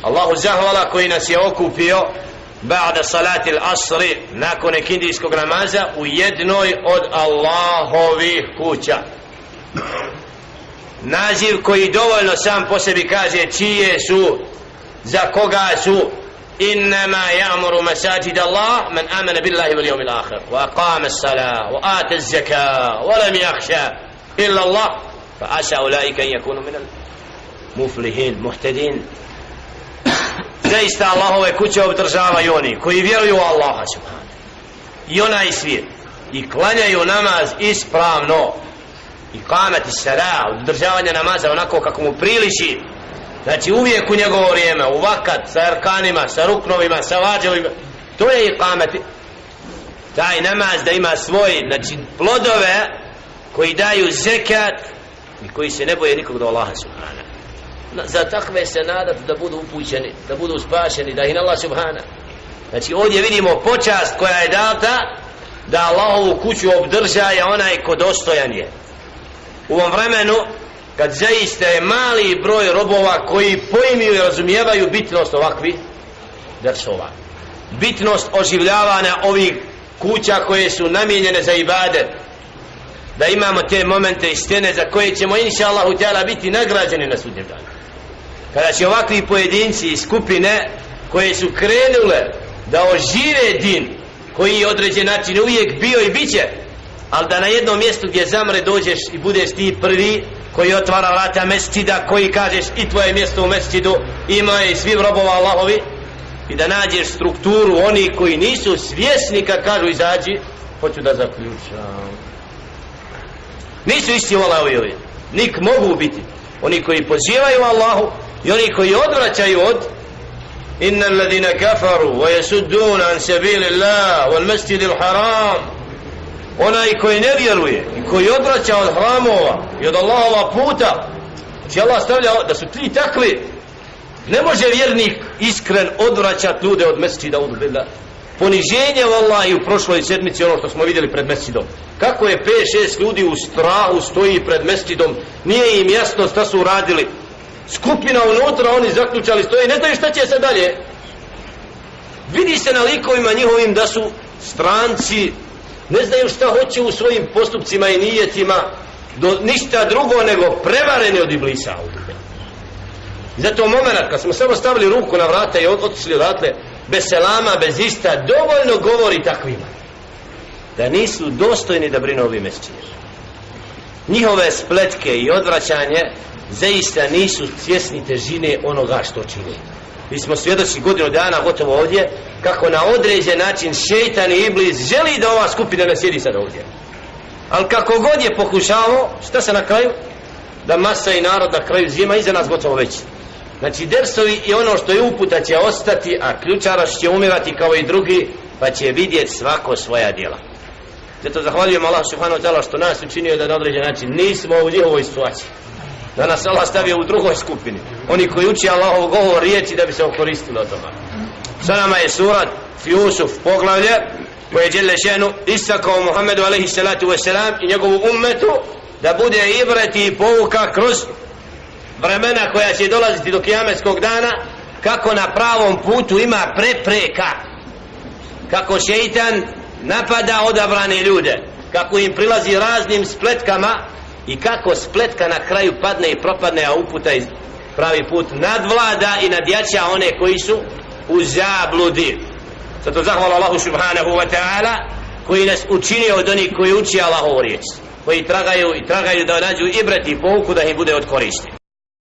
Allahu zahvala koji nas je okupio ba'da salati al-asri, nakon ikindijskog namaza, u jednoj od Allahovih kuća. Naziv koji dovoljno sam po sebi kaže čije su, za koga su. إنما يأمر مساجد الله من آمن بالله واليوم الآخر وأقام الصلاة وآتى الزكاة ولم يخشى إلا الله فعسى أولئك أن يكونوا من المفلحين مهتدين. Zaista Allahove kuće obdržavaju oni koji vjeruju u Allaha subhanahu i onaj svijet i klanjaju namaz ispravno, i kamati sala, održavanje namaza onako kako mu priliči, znači uvijek u njegovo vrijeme, u vakat, sa arkanima, sa ruknovima, sa vađevima. To je iqamati. Taj namaz da ima svoj, znači, plodove koji daju zekat i koji se ne boje nikog do Allaha subhana. Za takve se nadati da budu upućeni, da budu spašeni, da ih Allah subhana. Znači ovdje vidimo počast koja je data da Allahovu kuću obdržaje onaj ko dostojan je. U ovom vremenu kad zaista je mali broj robova koji pojmiju i razumijevaju bitnost ovakvih dersova, bitnost oživljavanja ovih kuća koje su namijenjene za ibadet, da imamo te momente i stene za koje ćemo inša Allahu ta'ala biti nagrađeni na sudnjem danu, kada će ovakvi pojedinci i skupine koje su krenule da ožive din koji je određen način uvijek bio i bit će, ali da na jednom mjestu gdje zamre dođeš i budeš ti prvi koji otvara vrata mesčida, koji kažeš i tvoje mjesto u mesčidu, ima i svi robova Allahovi, i da nađeš strukturu oni koji nisu svjesni kad kažu izađi, hoću da zaključam, nisu isti Allahovi, nik mogu biti oni koji pozivaju Allahu i oni koji odvraćaju od inna alladhina kafaru wa yasudduna an sabilillah wal masjidil haram. Onaj koji ne vjeruje i koji odvraća od hramova i od Allahova puta, će Allah stavlja da su tri takvi. Ne može vjernik iskren odvraćati ljude od mesčida, poniženje vallahi u prošloj sedmici, ono što smo vidjeli pred mesčidom, kako je 5-6 ljudi u strahu stoji pred mesčidom, nije im jasno šta su uradili, skupina unutra, oni zaključali stoji, ne znaju šta će se dalje. Vidi se na likovima njihovim da su stranci, ne znaju šta hoće u svojim postupcima i nijetima, ništa drugo nego prevareni od iblisa. Zato moment kad smo samo stavili ruku na vrata i otišli odatle bez selama, bez ista, dovoljno govori takvima da nisu dostojni da brinu ovi mesčine. Njihove spletke i odvraćanje zaista nisu svjesni težine onoga što čini. Mi smo svjedoci godinu dana gotovo ovdje kako na određen način šejtan i iblis želi da ova skupina ne sjedi sad ovdje, ali kako god je pokušao, šta se na kraju? Da masa i narod na kraju zima iza nas gotovo već. Znači dersovi i ono što je uputa će ostati, a ključaraš će umirati kao i drugi, pa će vidjeti svako svoja djela. Zato zahvaljujem Allah subhanahu wa ta'ala što nas učinio da na određen način nismo u njihovoj situaciji, da nas Allah stavio u drugoj skupini, oni koji uči Allahov govor riječi da bi se okoristili od toga. Sa nama je surat Jusuf, poglavlje koje je dželle šenu istakao Muhammedu alejhi salatu vesselam i njegovu ummetu da bude ibret i pouka kroz vremena koja će dolaziti do kijametskog dana, kako na pravom putu ima prepreka, kako šejtan napada odabrane ljude, kako im prilazi raznim spletkama i kako spletka na kraju padne i propadne, a uputa iz pravi put nadvlada i nadjača one koji su u zabludi. Zato zahvala Allahu subhanahu wa ta'ala koji nas učinio od onih koji uči Allahovu riječ, koji tragaju da nađu ibret i pouku da im bude od koristi.